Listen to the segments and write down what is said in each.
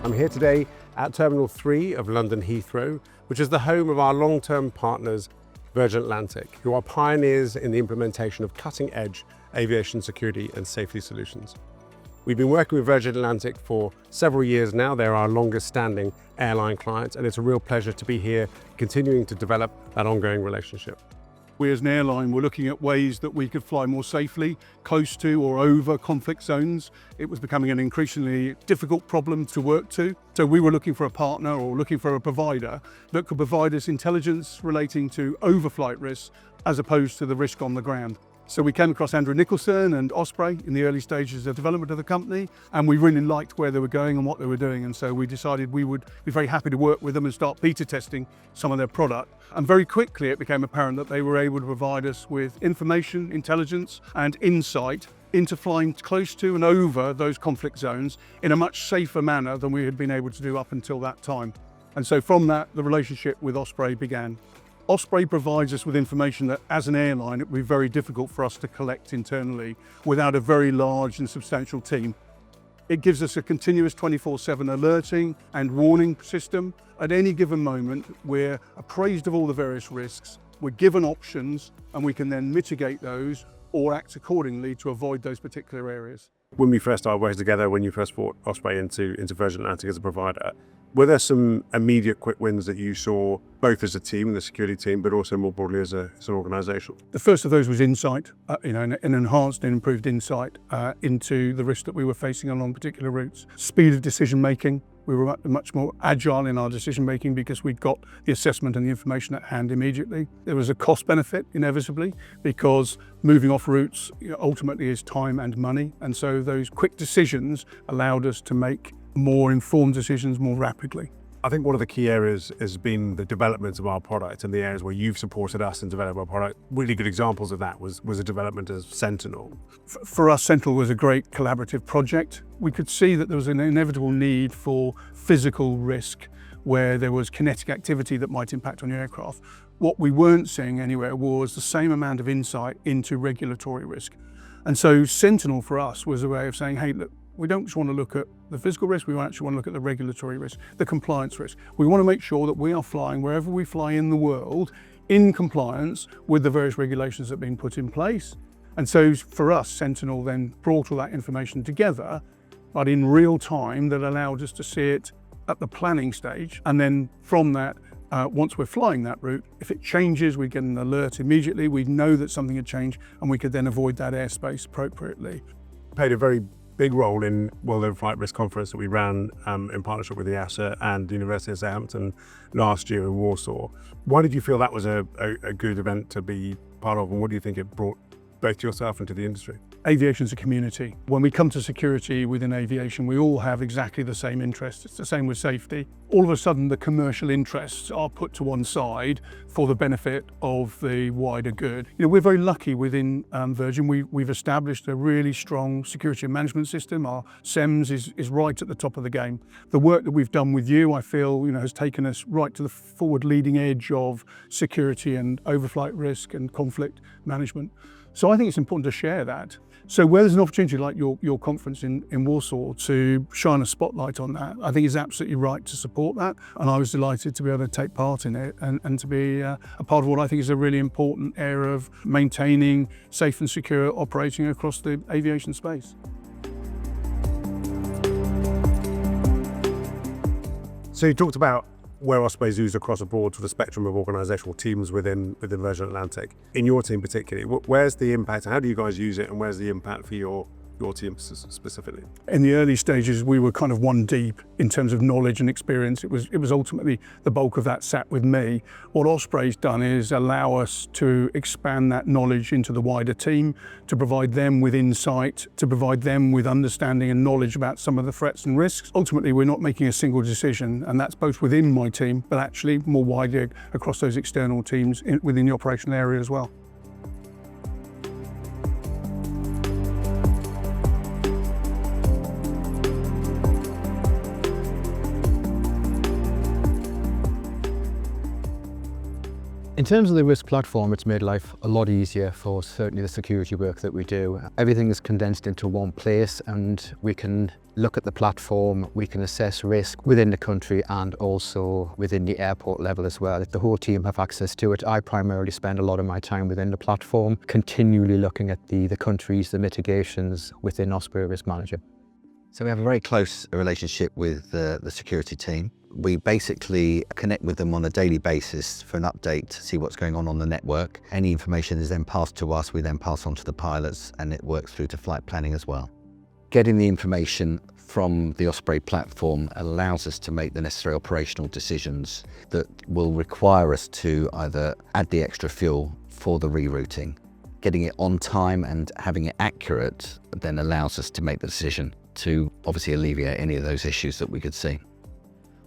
I'm here today at Terminal 3 of London Heathrow, which is the home of our long-term partners, Virgin Atlantic, who are pioneers in the implementation of cutting-edge aviation security and safety solutions. We've been working with Virgin Atlantic for several years now. They're our longest-standing airline clients, and it's a real pleasure to be here continuing to develop that ongoing relationship. We as an airline were looking at ways that we could fly more safely, close to or over conflict zones. It was becoming an increasingly difficult problem to work to. So we were looking for a partner or looking for a provider that could provide us intelligence relating to overflight risks as opposed to the risk on the ground. So we came across Andrew Nicholson and Osprey in the early stages of development of the company, and we really liked where they were going and what they were doing. And so we decided we would be very happy to work with them and start beta testing some of their product. And very quickly it became apparent that they were able to provide us with information, intelligence and insight into flying close to and over those conflict zones in a much safer manner than we had been able to do up until that time. And so from that, the relationship with Osprey began. Osprey provides us with information that as an airline, it would be very difficult for us to collect internally without a very large and substantial team. It gives us a continuous 24/7 alerting and warning system. At any given moment, we're appraised of all the various risks, we're given options, and we can then mitigate those or act accordingly to avoid those particular areas. When we first started working together, when you first brought Osprey into Virgin Atlantic as a provider, were there some immediate quick wins that you saw, both as a team, the security team, but also more broadly as an organisation? The first of those was insight, an enhanced and improved insight into the risk that we were facing along particular routes. Speed of decision making. We were much more agile in our decision making because we'd got the assessment and the information at hand immediately. There was a cost benefit inevitably because moving off routes ultimately is time and money. And so those quick decisions allowed us to make more informed decisions more rapidly. I think one of the key areas has been the development of our product and the areas where you've supported us in developing our product. Really good examples of that was the development of Sentinel. For us, Sentinel was a great collaborative project. We could see that there was an inevitable need for physical risk where there was kinetic activity that might impact on your aircraft. What we weren't seeing anywhere was the same amount of insight into regulatory risk. And so Sentinel for us was a way of saying, hey, look, we don't just want to look at the physical risk, we actually want to look at the regulatory risk, the compliance risk. We want to make sure that we are flying wherever we fly in the world in compliance with the various regulations that have been put in place. And so for us, Sentinel then brought all that information together, but in real time that allowed us to see it at the planning stage. And then from that, once we're flying that route, if it changes, we get an alert immediately. We know that something had changed and we could then avoid that airspace appropriately. Played a very big role in World Overflight Risk Conference that we ran in partnership with the EASA and the University of Southampton last year in Warsaw. Why did you feel that was a good event to be part of, and what do you think it brought both to yourself and to the industry? Aviation is a community. When we come to security within aviation, we all have exactly the same interests. It's the same with safety. All of a sudden, the commercial interests are put to one side for the benefit of the wider good. We're very lucky within Virgin. We've established a really strong security and management system. Our SEMS is right at the top of the game. The work that we've done with you, I feel, has taken us right to the forward leading edge of security and overflight risk and conflict management. So I think it's important to share that. So where there's an opportunity like your conference in Warsaw to shine a spotlight on that, I think it's absolutely right to support that. And I was delighted to be able to take part in it and to be a part of what I think is a really important area of maintaining safe and secure operating across the aviation space. So you talked about where Osprey is used across a broad sort of spectrum of organisational teams within Virgin Atlantic. In your team particularly, where's the impact? How do you guys use it, and where's the impact for your team specifically? In the early stages, we were kind of one deep in terms of knowledge and experience. It was ultimately the bulk of that sat with me. What Osprey's done is allow us to expand that knowledge into the wider team, to provide them with insight, to provide them with understanding and knowledge about some of the threats and risks. Ultimately, we're not making a single decision, and that's both within my team, but actually more widely across those external teams within the operational area as well. In terms of the risk platform, it's made life a lot easier for certainly the security work that we do. Everything is condensed into one place and we can look at the platform, we can assess risk within the country and also within the airport level as well. The whole team have access to it. I primarily spend a lot of my time within the platform, continually looking at the countries, the mitigations within Osprey Risk Manager. So we have a very close relationship with the security team. We basically connect with them on a daily basis for an update to see what's going on the network. Any information is then passed to us, we then pass on to the pilots, and it works through to flight planning as well. Getting the information from the Osprey platform allows us to make the necessary operational decisions that will require us to either add the extra fuel for the rerouting. Getting it on time and having it accurate then allows us to make the decision to obviously alleviate any of those issues that we could see.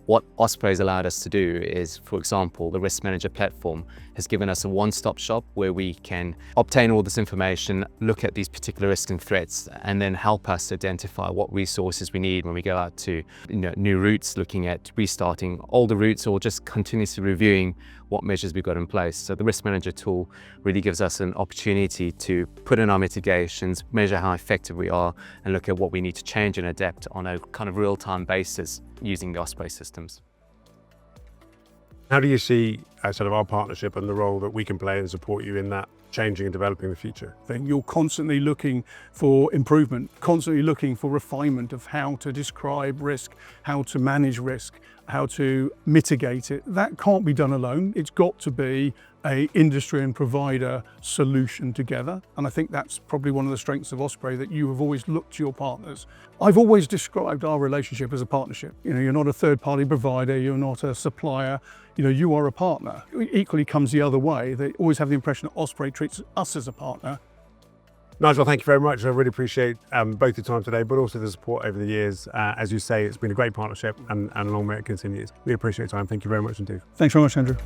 What Osprey has allowed us to do is, for example, the Risk Manager platform has given us a one-stop shop where we can obtain all this information, look at these particular risks and threats, and then help us identify what resources we need when we go out to new routes, looking at restarting older routes or just continuously reviewing what measures we've got in place. So the Risk Manager tool really gives us an opportunity to put in our mitigations, measure how effective we are, and look at what we need to change and adapt on a kind of real-time basis using the Osprey systems. How do you see sort of our partnership and the role that we can play and support you in that changing and developing the future? Then you're constantly looking for improvement, constantly looking for refinement of how to describe risk, how to manage risk, how to mitigate it. That can't be done alone. It's got to be an industry and provider solution together. And I think that's probably one of the strengths of Osprey, that you have always looked to your partners. I've always described our relationship as a partnership. You're not a third-party provider, you're not a supplier, you are a partner. It equally comes the other way. They always have the impression that Osprey treats us as a partner. Nigel, thank you very much. I really appreciate both your time today, but also the support over the years. As you say, it's been a great partnership and long may it continues. We appreciate your time. Thank you very much indeed. Thanks very much, Andrew.